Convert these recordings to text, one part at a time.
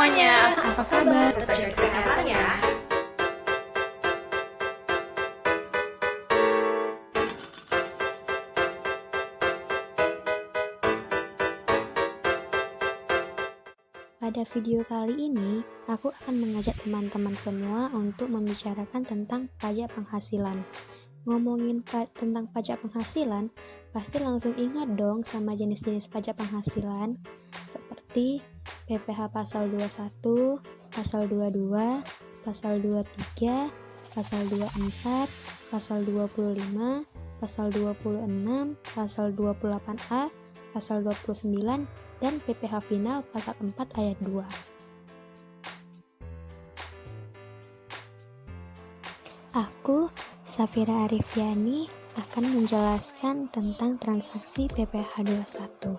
semuanya, apa kabar? Tetap jaga kesehatan ya. Pada video kali ini, aku akan mengajak teman-teman semua untuk membicarakan tentang pajak penghasilan. Ngomongin tentang pajak penghasilan, pasti langsung ingat dong sama jenis-jenis pajak penghasilan, seperti PPh pasal 21, pasal 22, pasal 23, pasal 24, pasal 25, pasal 26, pasal 28A, pasal 29, dan PPh final pasal 4 ayat 2. Aku, Safira Arifiani, akan menjelaskan tentang transaksi PPh 21.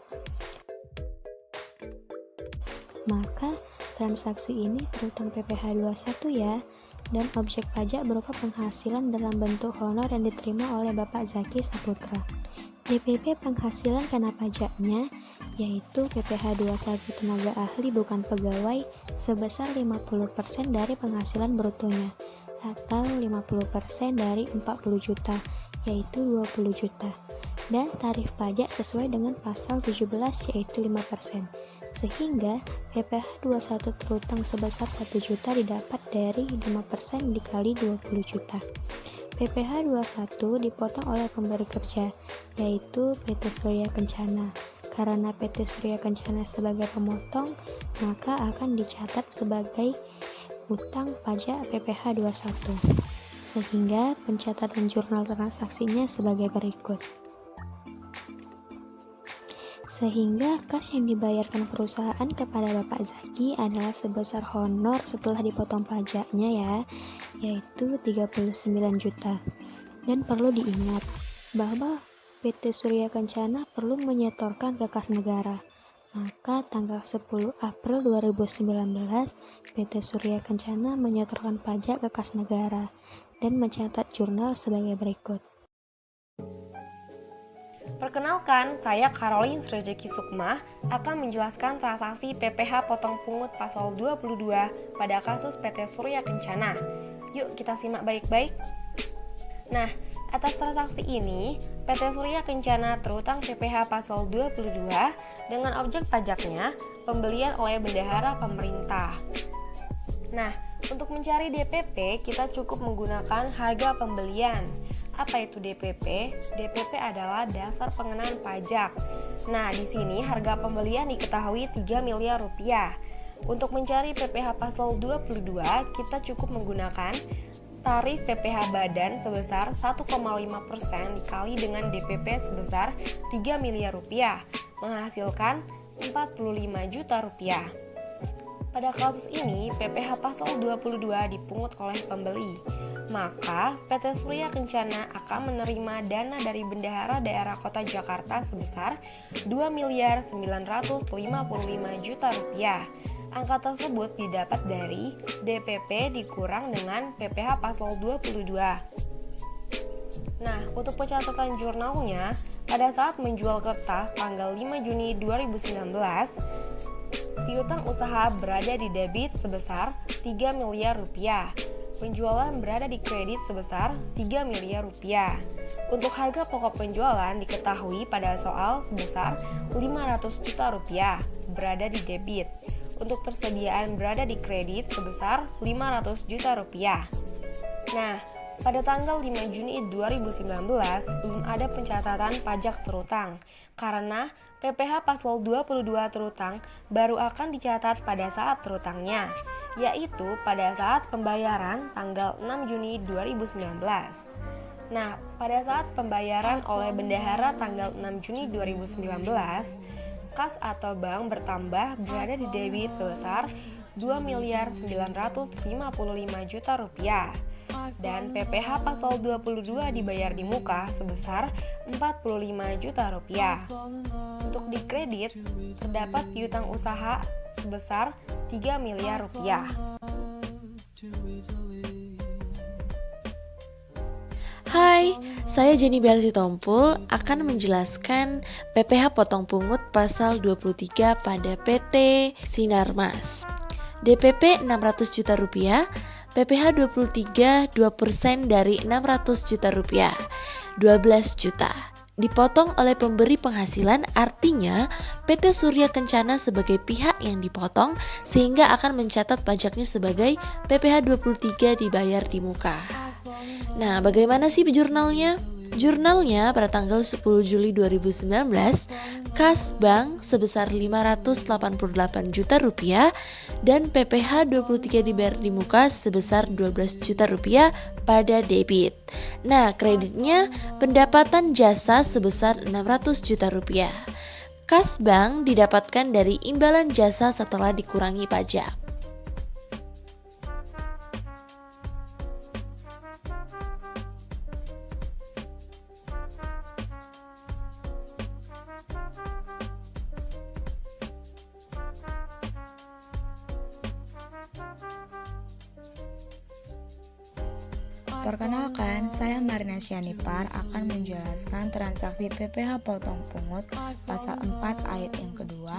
Maka, transaksi ini terutang PPh 21 ya, dan objek pajak berupa penghasilan dalam bentuk honor yang diterima oleh Bapak Zaki Saputra. DPP penghasilan kena pajaknya yaitu PPh 21 tenaga ahli bukan pegawai sebesar 50% dari penghasilan brutonya atau 50% dari 40 juta yaitu 20 juta dan tarif pajak sesuai dengan pasal 17 yaitu 5%, sehingga PPh 21 terutang sebesar 1 juta didapat dari 5% dikali 20 juta. PPh 21 dipotong oleh pemberi kerja, yaitu PT Surya Kencana. Karena PT Surya Kencana sebagai pemotong, maka akan dicatat sebagai utang pajak PPh 21. Sehingga pencatatan jurnal transaksinya sebagai berikut. Sehingga kas yang dibayarkan perusahaan kepada Bapak Zaki adalah sebesar honor setelah dipotong pajaknya ya, yaitu 39 juta. Dan perlu diingat bahwa PT Surya Kencana perlu menyetorkan ke kas negara. Maka tanggal 10 April 2019, PT Surya Kencana menyetorkan pajak ke kas negara dan mencatat jurnal sebagai berikut. Perkenalkan, saya Caroline Srejeki Sukma akan menjelaskan transaksi PPh potong pungut pasal 22 pada kasus PT Surya Kencana. Yuk kita simak baik-baik. Nah, atas transaksi ini, PT Surya Kencana terutang PPh pasal 22 dengan objek pajaknya pembelian oleh bendahara pemerintah. Nah, untuk mencari DPP, kita cukup menggunakan harga pembelian. Apa itu DPP? DPP adalah dasar pengenaan pajak. Nah, di sini harga pembelian diketahui 3 miliar rupiah. Untuk mencari PPh pasal 22, kita cukup menggunakan tarif PPh badan sebesar 1,5% dikali dengan DPP sebesar 3 miliar rupiah, menghasilkan 45 juta rupiah. Pada kasus ini, PPh pasal 22 dipungut oleh pembeli. Maka, PT Surya Kencana akan menerima dana dari Bendahara Daerah Kota Jakarta sebesar 2.955 juta rupiah. Angka tersebut didapat dari DPP dikurang dengan PPh pasal 22. Nah, untuk pencatatan jurnalnya, pada saat menjual kertas tanggal 5 Juni 2019, piutang usaha berada di debit sebesar 3 miliar rupiah. Penjualan berada di kredit sebesar 3 miliar rupiah. Untuk harga pokok penjualan diketahui pada soal sebesar 500 juta rupiah berada di debit. Untuk persediaan berada di kredit sebesar 500 juta rupiah. Nah, pada tanggal 5 Juni 2019 belum ada pencatatan pajak terutang karena PPh pasal 22 terutang baru akan dicatat pada saat terutangnya, yaitu pada saat pembayaran tanggal 6 Juni 2019. Nah, pada saat pembayaran oleh bendahara tanggal 6 Juni 2019, kas atau bank bertambah berada di debit sebesar 2.955 juta rupiah. Dan PPh pasal 22 dibayar di muka sebesar 45 juta rupiah. Untuk di kredit, terdapat piutang usaha sebesar 3 miliar rupiah. Hai, saya Jenny Belsi Tompul akan menjelaskan PPh potong pungut pasal 23 pada PT Sinarmas. DPP 600 juta rupiah, PPh 23 2% dari 600 juta rupiah, 12 juta. Dipotong oleh pemberi penghasilan, artinya PT Surya Kencana sebagai pihak yang dipotong sehingga akan mencatat pajaknya sebagai PPh 23 dibayar di muka. Nah, bagaimana sih jurnalnya? Jurnalnya pada tanggal 10 Juli 2019, kas bank sebesar 588 juta rupiah dan PPh 23 dibayar di muka sebesar 12 juta rupiah pada debit. Nah, kreditnya pendapatan jasa sebesar 600 juta rupiah. Kas bank didapatkan dari imbalan jasa setelah dikurangi pajak. Perkenalkan, saya Marina Syanipar akan menjelaskan transaksi PPh potong pungut pasal 4 ayat yang kedua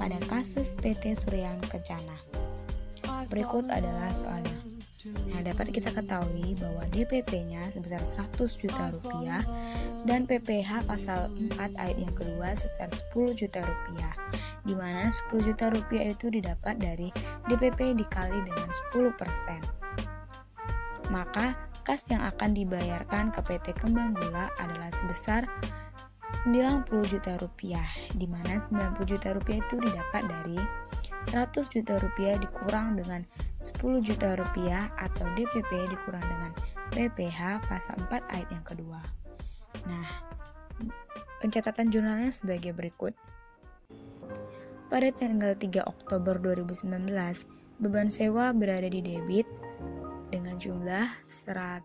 pada kasus PT Surya Kencana. Berikut adalah soalnya. Nah, dapat kita ketahui bahwa DPP-nya sebesar 100 juta rupiah dan PPh pasal 4 ayat yang kedua sebesar 10 juta rupiah, di mana 10 juta rupiah itu didapat dari DPP dikali dengan 10%. Maka kas yang akan dibayarkan ke PT Kembang Gula adalah sebesar 90 juta rupiah, di mana 90 juta rupiah itu didapat dari 100 juta rupiah dikurang dengan 10 juta rupiah atau DPP dikurang dengan PPh pasal 4 ayat yang kedua. Nah, pencatatan jurnalnya sebagai berikut. Pada tanggal 3 Oktober 2019, beban sewa berada di debit dengan jumlah 100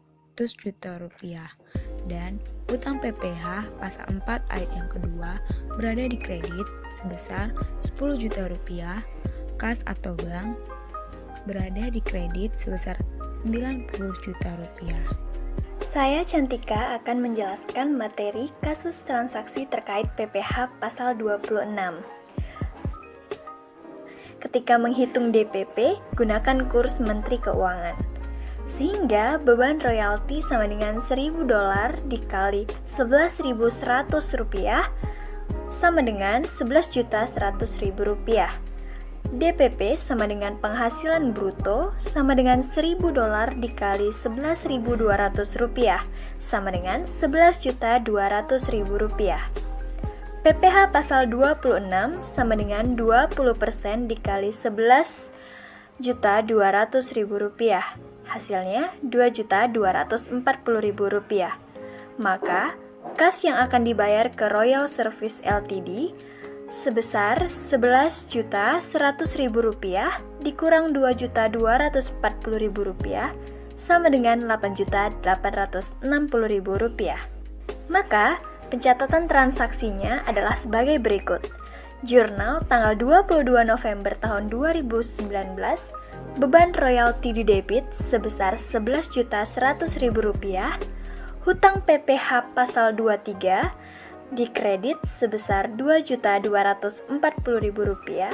juta rupiah dan utang PPh pasal 4 ayat yang kedua berada di kredit sebesar 10 juta rupiah, kas atau bank berada di kredit sebesar 90 juta rupiah. Saya Cantika akan menjelaskan materi kasus transaksi terkait PPh pasal 26. Ketika menghitung DPP, gunakan kurs Menteri Keuangan. Sehingga beban royalti sama dengan $1.000 dikali 11.100 rupiah sama dengan 11.100.000 rupiah. DPP sama dengan penghasilan bruto sama dengan $1.000 dikali 11.200 rupiah sama dengan 11.200.000 rupiah. PPh pasal 26 sama dengan 20% dikali 11.200.000 rupiah. Hasilnya Rp2.240.000. Maka, kas yang akan dibayar ke Royal Service Ltd sebesar Rp11.100.000 dikurang Rp2.240.000 sama dengan Rp8.860.000. Maka, pencatatan transaksinya adalah sebagai berikut. Jurnal tanggal 22 November tahun 2019, beban royalti di debit sebesar Rp11.100.000, hutang PPh pasal 23 di kredit sebesar Rp2.240.000,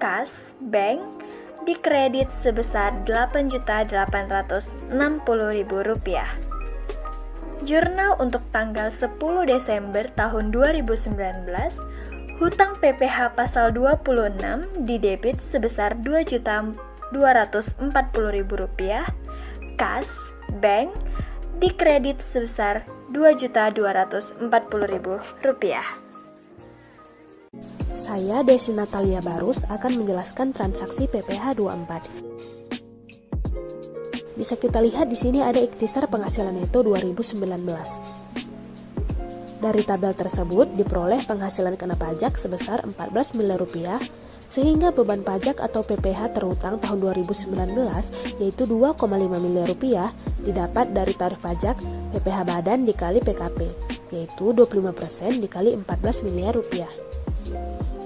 kas bank di kredit sebesar Rp8.860.000. Jurnal untuk tanggal 10 Desember tahun 2019, hutang PPh pasal 26 di debit sebesar Rp2.240.000, kas bank di kredit sebesar Rp2.240.000. Saya Desi Natalia Barus akan menjelaskan transaksi PPh 24. Bisa kita lihat di sini ada ikhtisar penghasilan neto 2019. Dari tabel tersebut diperoleh penghasilan kena pajak sebesar Rp14 miliar, sehingga beban pajak atau PPh terhutang tahun 2019 yaitu Rp2,5 miliar didapat dari tarif pajak PPh badan dikali PKP, yaitu 25% dikali Rp14 miliar.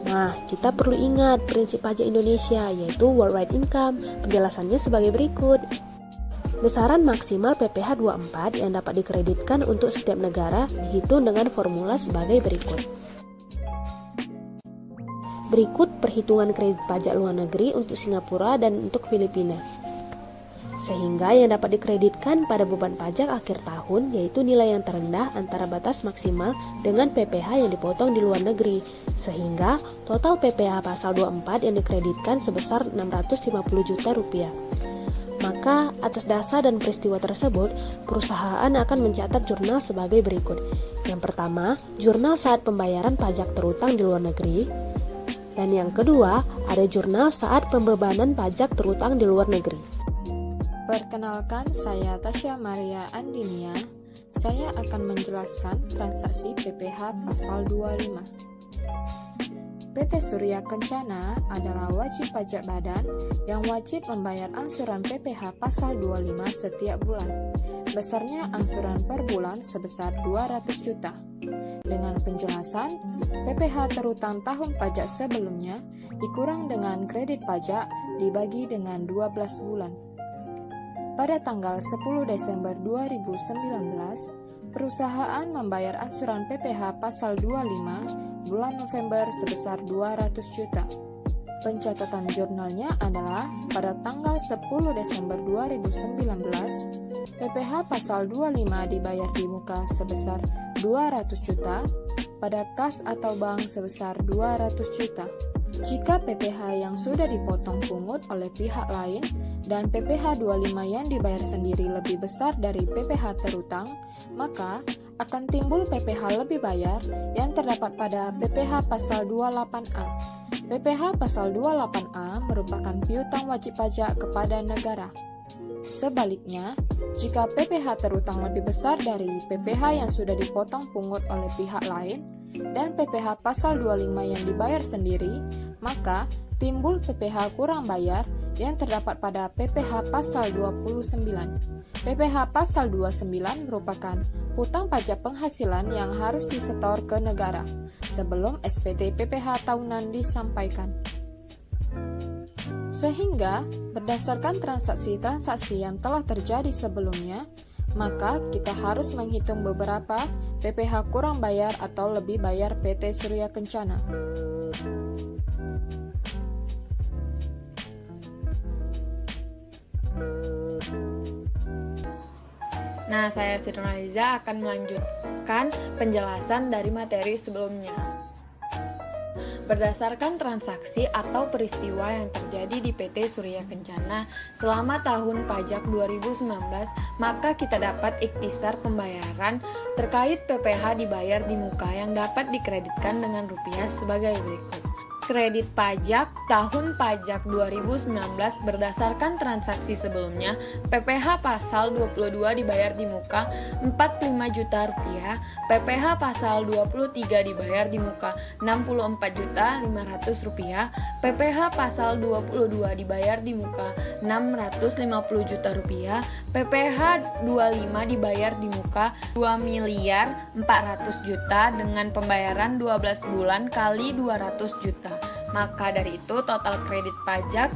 Nah, kita perlu ingat prinsip pajak Indonesia yaitu worldwide income. Penjelasannya sebagai berikut. Besaran maksimal PPh 24 yang dapat dikreditkan untuk setiap negara dihitung dengan formula sebagai berikut. Berikut perhitungan kredit pajak luar negeri untuk Singapura dan untuk Filipina. Sehingga yang dapat dikreditkan pada beban pajak akhir tahun yaitu nilai yang terendah antara batas maksimal dengan PPh yang dipotong di luar negeri. Sehingga total PPh pasal 24 yang dikreditkan sebesar 650 juta rupiah. Maka atas dasar dan peristiwa tersebut, perusahaan akan mencatat jurnal sebagai berikut. Yang pertama, jurnal saat pembayaran pajak terutang di luar negeri. Dan yang kedua, ada jurnal saat pembebanan pajak terutang di luar negeri. Perkenalkan, saya Tasya Maria Andinia. Saya akan menjelaskan transaksi PPh pasal 25. PT Surya Kencana adalah wajib pajak badan yang wajib membayar angsuran PPh pasal 25 setiap bulan. Besarnya angsuran per bulan sebesar 200 juta. Dengan penjelasan, PPh terutang tahun pajak sebelumnya dikurang dengan kredit pajak dibagi dengan 12 bulan. Pada tanggal 10 Desember 2019, perusahaan membayar angsuran PPh pasal 25 bulan November sebesar 200 juta. Pencatatan jurnalnya adalah pada tanggal 10 Desember 2019, PPh pasal 25 dibayar di muka sebesar 200 juta, pada kas atau bank sebesar 200 juta. Jika PPh yang sudah dipotong pungut oleh pihak lain dan PPh 25 yang dibayar sendiri lebih besar dari PPh terutang, maka akan timbul PPh lebih bayar yang terdapat pada PPh pasal 28A. PPh pasal 28A merupakan piutang wajib pajak kepada negara. Sebaliknya, jika PPh terutang lebih besar dari PPh yang sudah dipotong pungut oleh pihak lain dan PPh pasal 25 yang dibayar sendiri, maka timbul PPh kurang bayar yang terdapat pada PPh pasal 29. PPh pasal 29 merupakan hutang pajak penghasilan yang harus disetor ke negara sebelum SPT PPh tahunan disampaikan. Sehingga, berdasarkan transaksi-transaksi yang telah terjadi sebelumnya, maka kita harus menghitung beberapa PPh kurang bayar atau lebih bayar PT Surya Kencana. Nah, saya Siti Nurhaliza akan melanjutkan penjelasan dari materi sebelumnya. Berdasarkan transaksi atau peristiwa yang terjadi di PT Surya Kencana selama tahun pajak 2019, maka kita dapat ikhtisar pembayaran terkait PPh dibayar di muka yang dapat dikreditkan dengan rupiah sebagai berikut. Kredit pajak tahun pajak 2019 berdasarkan transaksi sebelumnya, PPh pasal 22 dibayar di muka 45 juta rupiah, PPh pasal 23 dibayar di muka 64 juta 500 rupiah, PPh pasal 22 dibayar di muka 650 juta rupiah, PPh 25 dibayar di muka 2 miliar 400 juta dengan pembayaran 12 bulan kali 200 juta. Maka dari itu total kredit pajak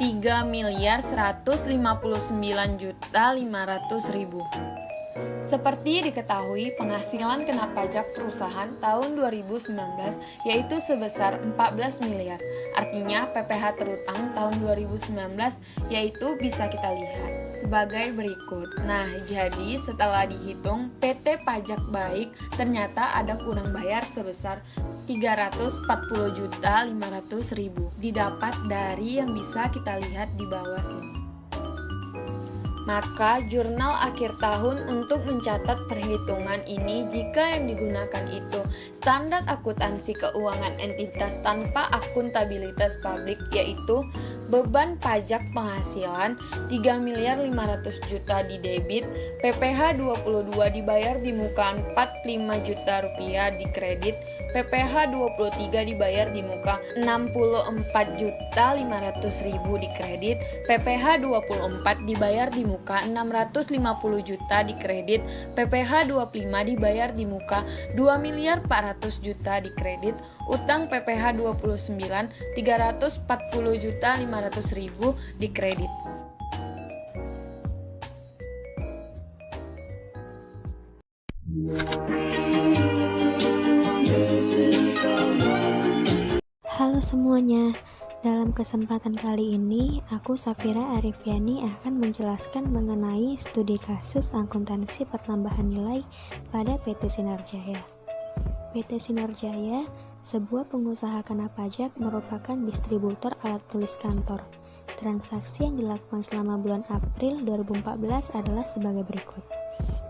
3 miliar 159 juta 500 ribu. Seperti diketahui, penghasilan kena pajak perusahaan tahun 2019 yaitu sebesar 14 miliar. Artinya PPh terutang tahun 2019 yaitu bisa kita lihat sebagai berikut. Nah, jadi setelah dihitung PT Pajak Baik ternyata ada kurang bayar sebesar 340 juta 500 ribu. Didapat dari yang bisa kita lihat di bawah sini. Maka jurnal akhir tahun untuk mencatat perhitungan ini jika yang digunakan itu standar akuntansi keuangan entitas tanpa akuntabilitas publik, yaitu beban pajak penghasilan 3 miliar 500 juta di debit, PPh 22 dibayar di muka 45 juta rupiah di kredit, PPh 23 dibayar di muka 64 juta 500 ribu di kredit, PPh 24 dibayar di muka 650 juta di kredit, PPh 25 dibayar di muka 2 miliar 400 juta di kredit, utang PPh 29 340 juta 500 ribu di kredit. Halo Halo semuanya, dalam kesempatan kali ini aku Safira Arifiani akan menjelaskan mengenai studi kasus akuntansi pertambahan nilai pada PT Sinar Jaya. PT Sinar Jaya, sebuah pengusaha kena pajak, merupakan distributor alat tulis kantor. Transaksi yang dilakukan selama bulan April 2014 adalah sebagai berikut.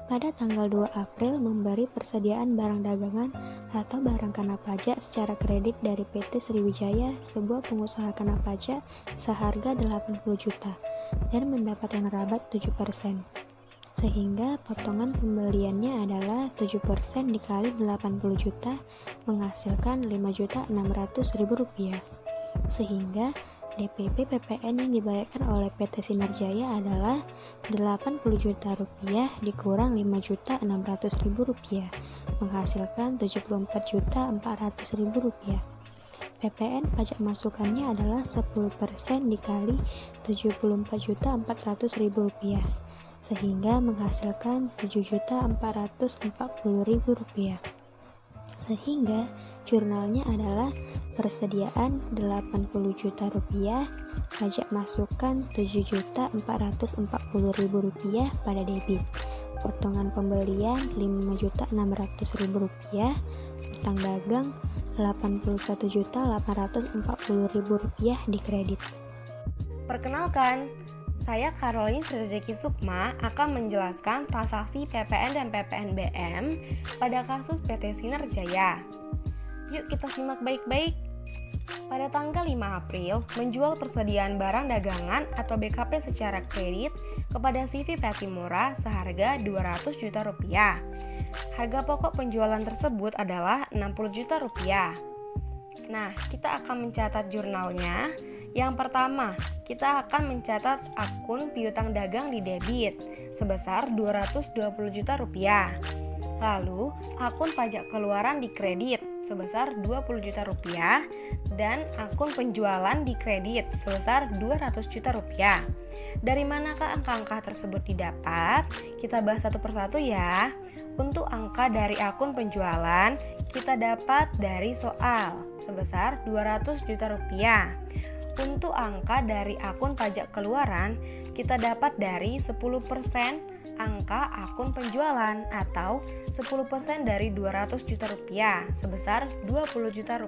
Pada tanggal 2 April memberi persediaan barang dagangan atau barang kena pajak secara kredit dari PT Sriwijaya, sebuah pengusaha kena pajak seharga 80 juta dan mendapatkan rabat 7%. Sehingga potongan pembeliannya adalah 7% dikali 80 juta menghasilkan Rp5.600.000. Sehingga DPP PPN yang dibayarkan oleh PT Sinar Jaya adalah Rp80 juta dikurang Rp5.600.000 menghasilkan Rp74.400.000. PPN pajak masukannya adalah 10% dikali Rp74.400.000 sehingga menghasilkan Rp7.440.000. Sehingga jurnalnya adalah persediaan Rp80 juta, pajak masukan Rp7.440.000 pada debit, potongan pembelian Rp5.600.000, utang dagang Rp81.840.000 di kredit. Perkenalkan, saya Caroline Srizeki Sukma akan menjelaskan transaksi PPN dan PPNBM pada kasus PT Sinar Jaya. Yuk kita simak baik-baik. Pada tanggal 5 April, menjual persediaan barang dagangan atau BKP secara kredit kepada CV Patimura seharga Rp200 juta. Harga pokok penjualan tersebut adalah Rp60 juta. Nah, kita akan mencatat jurnalnya. Yang pertama, kita akan mencatat akun piutang dagang di debit sebesar Rp220 juta. Lalu, akun pajak keluaran di kredit sebesar Rp20 juta dan akun penjualan di kredit sebesar Rp200 juta. Dari manakah angka-angka tersebut didapat? Kita bahas satu persatu ya. Untuk angka dari akun penjualan, kita dapat dari soal sebesar Rp200 juta. Untuk angka dari akun pajak keluaran, kita dapat dari 10% angka akun penjualan atau 10% dari Rp200 juta sebesar Rp20 juta.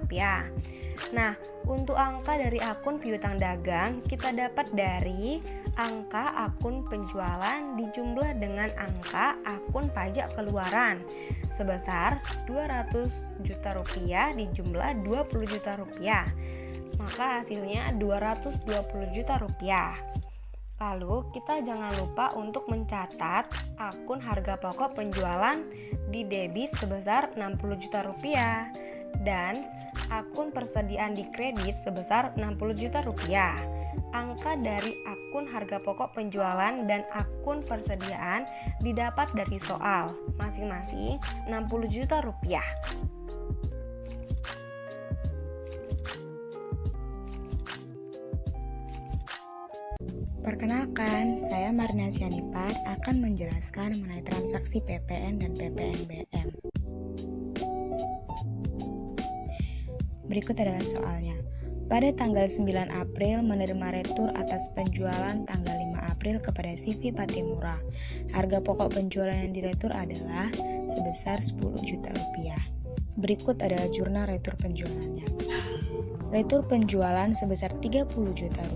Nah, untuk angka dari akun piutang dagang, kita dapat dari angka akun penjualan dijumlah dengan angka akun pajak keluaran sebesar Rp200 juta dijumlah Rp20 juta. Maka hasilnya Rp220 juta. Lalu kita jangan lupa untuk mencatat akun harga pokok penjualan di debit sebesar Rp60 juta dan akun persediaan di kredit sebesar Rp60 juta. Angka dari akun harga pokok penjualan dan akun persediaan didapat dari soal, masing-masing Rp60 juta. Perkenalkan, saya Marina Sianipar akan menjelaskan mengenai transaksi PPN dan PPNBM. Berikut adalah soalnya. Pada tanggal 9 April menerima retur atas penjualan tanggal 5 April kepada CV Patimura. Harga pokok penjualan yang diretur adalah sebesar Rp10 juta. Berikut adalah jurnal retur penjualannya. Retur penjualan sebesar Rp30 juta,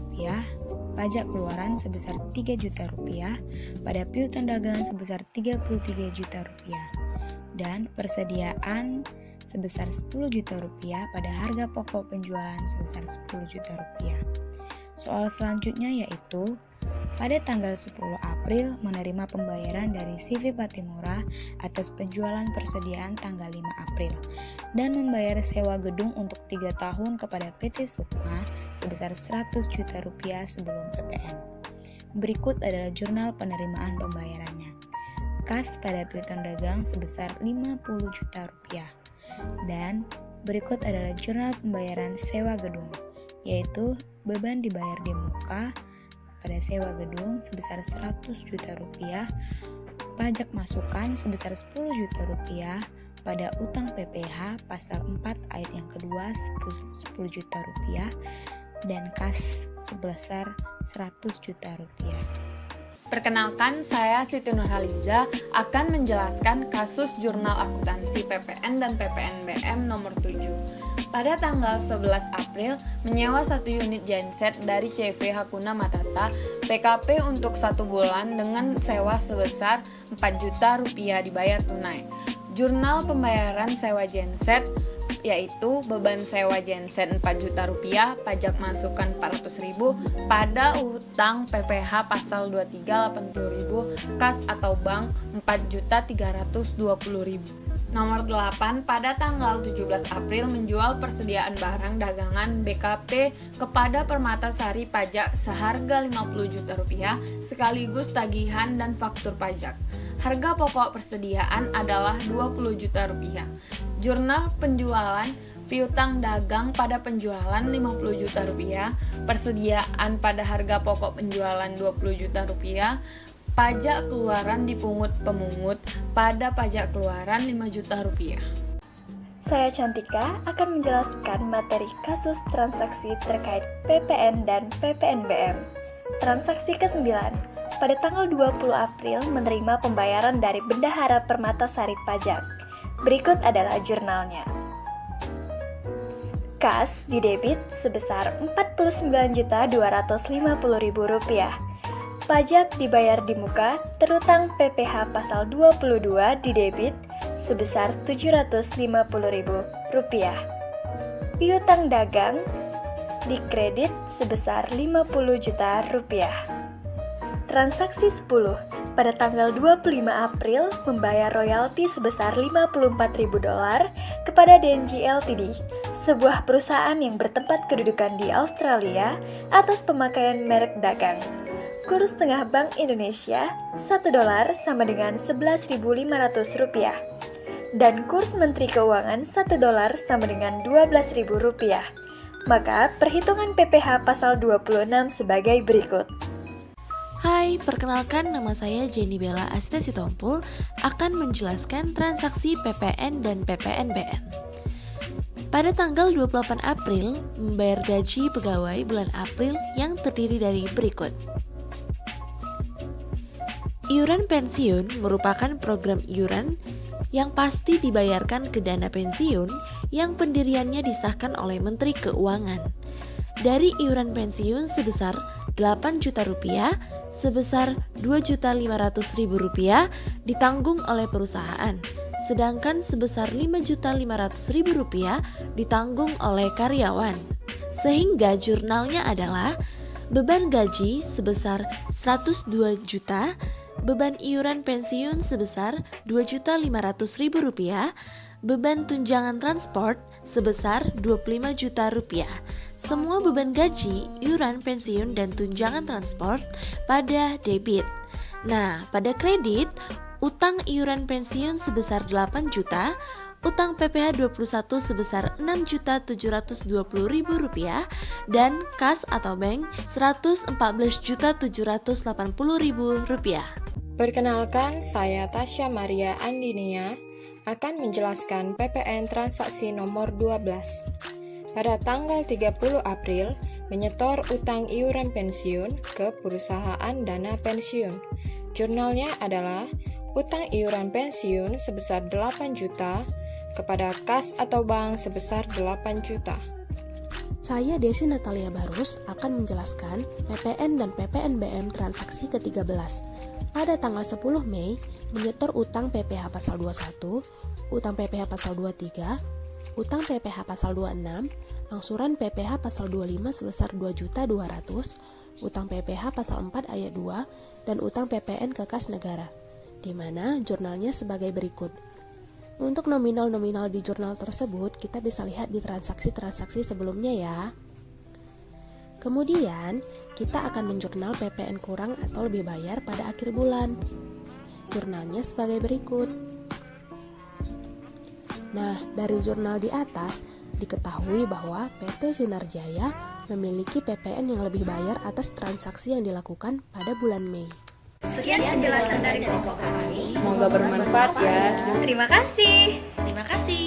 pajak keluaran sebesar Rp3 juta, pada piutang dagang sebesar Rp33 juta, dan persediaan sebesar Rp10 juta pada harga pokok penjualan sebesar Rp10 juta. Soal selanjutnya yaitu pada tanggal 10 April menerima pembayaran dari CV Patimura atas penjualan persediaan tanggal 5 April dan membayar sewa gedung untuk 3 tahun kepada PT Sukma sebesar Rp100 juta sebelum PPN. Berikut adalah jurnal penerimaan pembayarannya. Kas pada piutang dagang sebesar Rp50 juta dan berikut adalah jurnal pembayaran sewa gedung, yaitu beban dibayar di muka pada sewa gedung sebesar Rp100 juta, pajak masukan sebesar Rp10 juta, pada utang PPH pasal 4 ayat yang kedua 10 juta rupiah dan kas sebesar 100 juta rupiah. Perkenalkan, saya Siti Nurhaliza akan menjelaskan kasus Jurnal Akuntansi PPN dan PPNBM nomor 7. Pada tanggal 11 April, menyewa 1 unit genset dari CV Hakuna Matata PKP untuk 1 bulan dengan sewa sebesar 4 juta rupiah dibayar tunai. Jurnal pembayaran sewa genset yaitu beban sewa genset 4 juta rupiah, pajak masukan 400.000 pada utang PPH pasal 23 80.000, kas atau bank 4.320.000. Nomor 8, pada tanggal 17 April menjual persediaan barang dagangan BKP kepada Permatasari Pajak seharga 50 juta rupiah sekaligus tagihan dan faktur pajak. Harga pokok persediaan adalah 20 juta rupiah. Jurnal penjualan piutang dagang pada penjualan 50 juta rupiah, persediaan pada harga pokok penjualan 20 juta rupiah, pajak keluaran dipungut pemungut pada pajak keluaran 5 juta rupiah. Saya Cantika akan menjelaskan materi kasus transaksi terkait PPN dan PPNBM. Transaksi ke-9. Pada tanggal 20 April menerima pembayaran dari Bendahara Permatasari Pajak. Berikut adalah jurnalnya. Kas didebit sebesar Rp49.250.000. Pajak dibayar di muka terutang PPH pasal 22 didebit sebesar Rp750.000. Piutang dagang dikredit sebesar Rp50 juta. Transaksi 10. Pada tanggal 25 April membayar royalti sebesar $54.000 kepada DNG Ltd, sebuah perusahaan yang bertempat kedudukan di Australia atas pemakaian merek dagang. Kurs tengah Bank Indonesia $1 sama dengan Rp11.500 dan kurs Menteri Keuangan $1 sama dengan Rp12.000. Maka perhitungan PPH pasal 26 sebagai berikut. Hai, perkenalkan nama saya Jenny Bella Asita Sitompul akan menjelaskan transaksi PPN dan PPNBM. Pada tanggal 28 April, membayar gaji pegawai bulan April yang terdiri dari berikut. Iuran pensiun merupakan program iuran yang pasti dibayarkan ke dana pensiun yang pendiriannya disahkan oleh Menteri Keuangan. Dari iuran pensiun sebesar Rp8 juta sebesar Rp2.500.000 ditanggung oleh perusahaan, sedangkan sebesar Rp5.500.000 ditanggung oleh karyawan. Sehingga jurnalnya adalah beban gaji sebesar Rp102 juta, beban iuran pensiun sebesar Rp2.500.000, beban tunjangan transport sebesar Rp25 juta. Semua beban gaji, iuran pensiun, dan tunjangan transport pada debit. Nah, pada kredit, utang iuran pensiun sebesar 8 juta, utang PPH 21 sebesar Rp6.720.000 dan kas atau bank Rp114.780.000. Perkenalkan, saya Tasya Maria Andinia akan menjelaskan PPN transaksi nomor 12. Pada tanggal 30 April, menyetor utang iuran pensiun ke perusahaan dana pensiun. Jurnalnya adalah utang iuran pensiun sebesar 8 juta kepada kas atau bank sebesar 8 juta. Saya Desi Natalia Barus akan menjelaskan PPN dan PPNBM transaksi ke-13. Pada tanggal 10 Mei, menyetor utang PPH pasal 21, utang PPH pasal 23, utang PPH pasal 26, angsuran PPH pasal 25 sebesar Rp2.200.000, utang PPH pasal 4 ayat 2, dan utang PPN ke kas negara, di mana jurnalnya sebagai berikut. Untuk nominal-nominal di jurnal tersebut, kita bisa lihat di transaksi-transaksi sebelumnya ya. Kemudian, kita akan menjurnal PPN kurang atau lebih bayar pada akhir bulan. Jurnalnya sebagai berikut. Nah, dari jurnal di atas, diketahui bahwa PT Sinar Jaya memiliki PPN yang lebih bayar atas transaksi yang dilakukan pada bulan Mei. Sekian penjelasan dari kelompok kami. Semoga bermanfaat ya. Terima kasih. Terima kasih.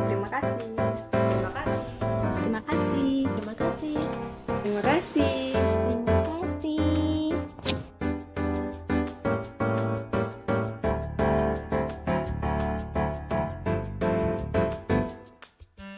Terima kasih.